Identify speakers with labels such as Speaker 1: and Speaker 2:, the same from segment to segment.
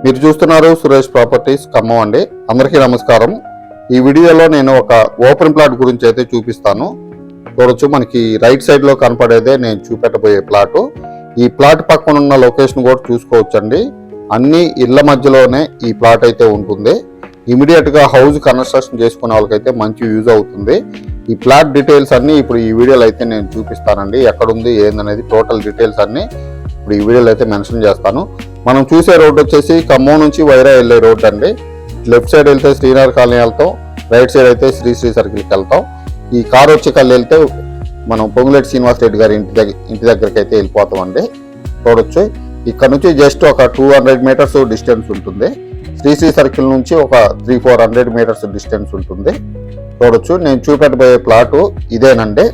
Speaker 1: మీరు చూస్తున్నారు సురేష్ ప్రాపర్టీస్ ఖమ్మం అండి. అందరికీ నమస్కారం. ఈ వీడియోలో నేను ఒక ఓపెన్ ప్లాట్ గురించి అయితే చూపిస్తాను. చూడొచ్చు, మనకి రైట్ సైడ్ లో కనపడేదే నేను చూపెట్టబోయే ప్లాట్. ఈ ప్లాట్ పక్కన ఉన్న లొకేషన్ కూడా చూసుకోవచ్చండి. అన్ని ఇళ్ల మధ్యలోనే ఈ ప్లాట్ అయితే ఉంటుంది. ఇమీడియట్ గా హౌస్ కన్స్ట్రక్షన్ చేసుకునే వాళ్ళకైతే మంచి యూజ్ అవుతుంది. ఈ ప్లాట్ డీటెయిల్స్ అన్ని ఇప్పుడు ఈ వీడియోలో అయితే నేను చూపిస్తానండి. ఎక్కడుంది ఏందనేది టోటల్ డీటెయిల్స్ అన్ని ఇప్పుడు ఈ వీడియోలో అయితే మెన్షన్ చేస్తాను. మనం చూసే రోడ్ వచ్చేసి ఖమ్మం నుంచి వైరా వెళ్ళే రోడ్ అండి. లెఫ్ట్ సైడ్ వెళ్తే శ్రీనగర్ కాలనీ వెళ్తాం, రైట్ సైడ్ అయితే శ్రీ సర్కిల్కి వెళ్తాం. ఈ కార్ వచ్చి కళ్ళు వెళ్తే మనం పొంగులేటి శ్రీనివాస్ రెడ్డి గారి ఇంటి దగ్గరికి అయితే వెళ్ళిపోతాం అండి. చూడొచ్చు, ఇక్కడ నుంచి జస్ట్ ఒక 200 మీటర్స్ డిస్టెన్స్ ఉంటుంది. శ్రీ సర్కిల్ నుంచి ఒక 300-400 మీటర్స్ డిస్టెన్స్ ఉంటుంది. చూడొచ్చు, నేను చూపెట్టబోయే ప్లాట్ ఇదేనండి.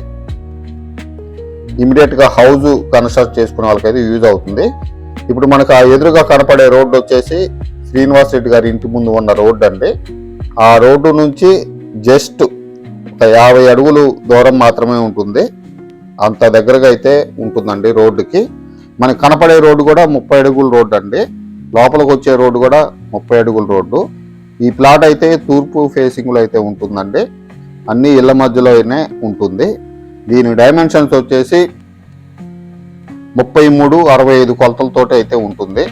Speaker 1: ఇమీడియట్ గా హౌస్ కన్స్ట్రక్ట్ చేసుకునే వాళ్ళకైతే యూజ్ అవుతుంది. ఇప్పుడు మనకు ఆ ఎదురుగా కనపడే రోడ్డు వచ్చేసి శ్రీనివాస్ రెడ్డి గారి ఇంటి ముందు ఉన్న రోడ్డు అండి. ఆ రోడ్డు నుంచి జస్ట్ ఒక 50 అడుగులు దూరం మాత్రమే ఉంటుంది. అంత దగ్గరగా అయితే ఉంటుందండి రోడ్డుకి. మనకు కనపడే రోడ్డు కూడా 30 అడుగుల రోడ్డు అండి. లోపలికి వచ్చే రోడ్డు కూడా 30 అడుగుల రోడ్డు. ఈ ప్లాట్ అయితే తూర్పు ఫేసింగ్ లో అయితే ఉంటుందండి. అన్ని ఇళ్ల మధ్యలోనే ఉంటుంది. దీని డైమెన్షన్స్ వచ్చేసి 33-65 కొలతలతో అయితే ఉంటుంది.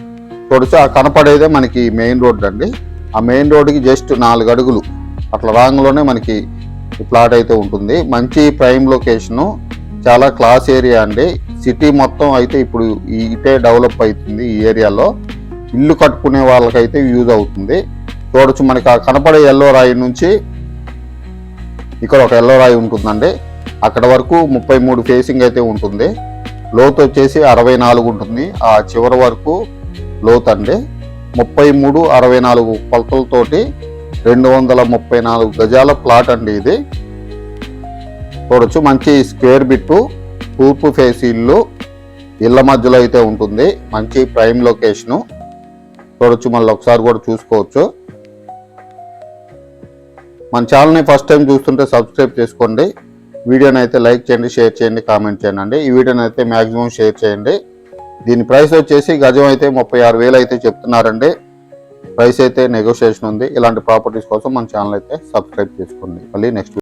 Speaker 1: చూడొచ్చు, ఆ కనపడేదే మనకి మెయిన్ రోడ్ అండి. ఆ మెయిన్ రోడ్డుకి జస్ట్ 4 అడుగులు అట్లా రాంగ్లోనే మనకి ఈ ప్లాట్ అయితే ఉంటుంది. మంచి ప్రైమ్ లొకేషను, చాలా క్లాస్ ఏరియా అండి. సిటీ మొత్తం అయితే ఇప్పుడు ఇటే డెవలప్ అవుతుంది. ఈ ఏరియాలో ఇల్లు కట్టుకునే వాళ్ళకైతే యూజ్ అవుతుంది. చూడొచ్చు, మనకి ఆ కనపడే ఎల్లో రాయి నుంచి ఇక్కడ ఒక ఎల్లో రాయి ఉంటుందండి. అక్కడ వరకు 33 ఫేసింగ్ అయితే ఉంటుంది. లోతు వచ్చేసి 64 ఉంటుంది. ఆ చివరి వరకు లోతు అండి. 33-64 కొలతలతోటి 234 గజాల ప్లాట్ అండి ఇది. చూడొచ్చు, మంచి స్క్వేర్ బిట్టు, తూర్పు ఫేస్ ఇల్లు, ఇళ్ల మధ్యలో అయితే ఉంటుంది. మంచి ప్రైమ్ లొకేషను. చూడొచ్చు, మళ్ళీ ఒకసారి కూడా చూసుకోవచ్చు. మన ఛానల్ని ఫస్ట్ టైం చూస్తుంటే సబ్స్క్రైబ్ చేసుకోండి. వీడియోని అయితే లైక్ చేయండి, షేర్ చేయండి, కామెంట్ చేయండి. ఈ వీడియోని అయితే మ్యాక్సిమం షేర్ చేయండి. దీని ప్రైస్ వచ్చేసి గజం అయితే 36,000 అయితే చెప్తున్నారండి. ప్రైస్ అయితే నెగోషియేషన్ ఉంది. ఇలాంటి ప్రాపర్టీస్ కోసం మన ఛానల్ అయితే సబ్స్క్రైబ్ చేసుకోండి. మళ్ళీ నెక్స్ట్